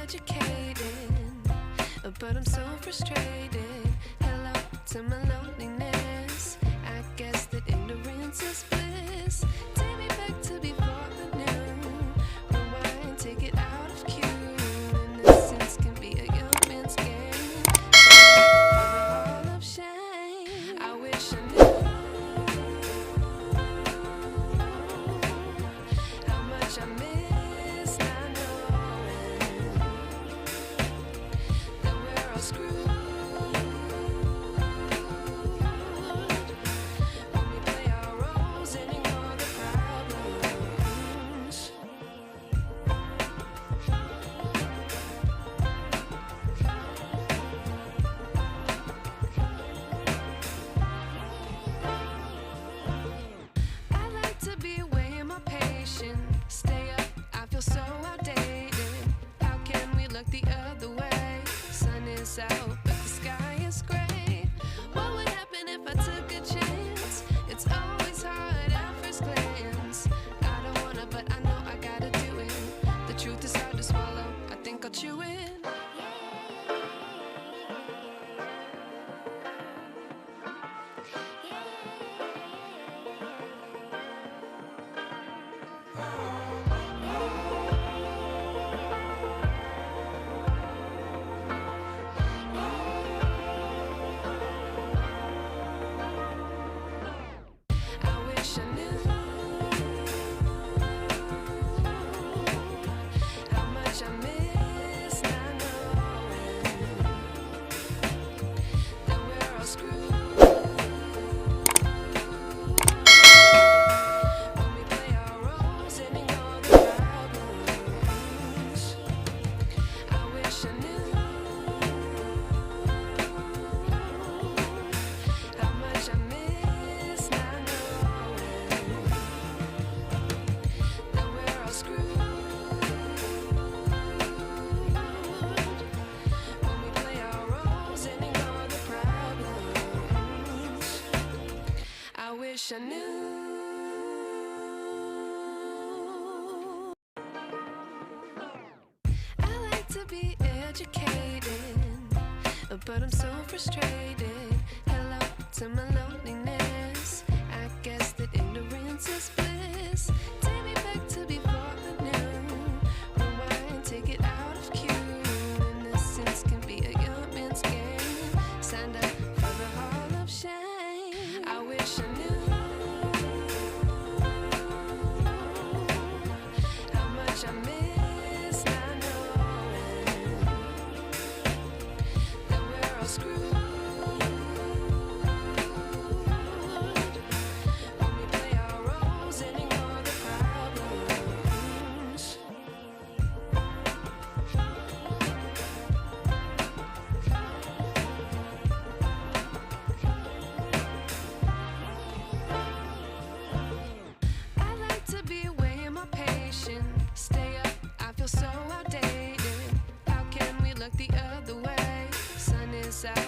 educated, but I'm so frustrated. Hello to my loneliness. I guess that ignorance is bliss. Take me back to before the new. Rewind, take it out of cue. Innocence can be a young man's game. All of shame. I wish I knew how much I miss not knowing that we're all screwed. When we play our roles and ignore the problems. I like to be away in my patience. Stay up, I feel so outdated. How can we look the other way? Sun is out, but the sky is gray. What would happen if I took a chance? It's always hard at first glance. I don't wanna, but I know I gotta do it. The truth is hard to swallow, I think I'll chew it. I wish I knew how much I miss not knowing that we're all screwed. When we play our roles and ignore the problems. I wish I knew how much I miss not knowing that we're all screwed. When we play our roles and ignore the problems. I wish I knew. I like to be educated, but I'm so frustrated. Hello to my loneliness. I guess that ignorance is bliss. Take me back to before the new. Rewind, take it out of cue. Innocence can be a young man's game. Signed up for the hall of shame. I wish I knew how much I miss not knowing that we're all screwed. When we play our roles and ignore the problems. I like to be away in my patience. Stay up, I feel so outdated. How can we look the other way? Sun is out,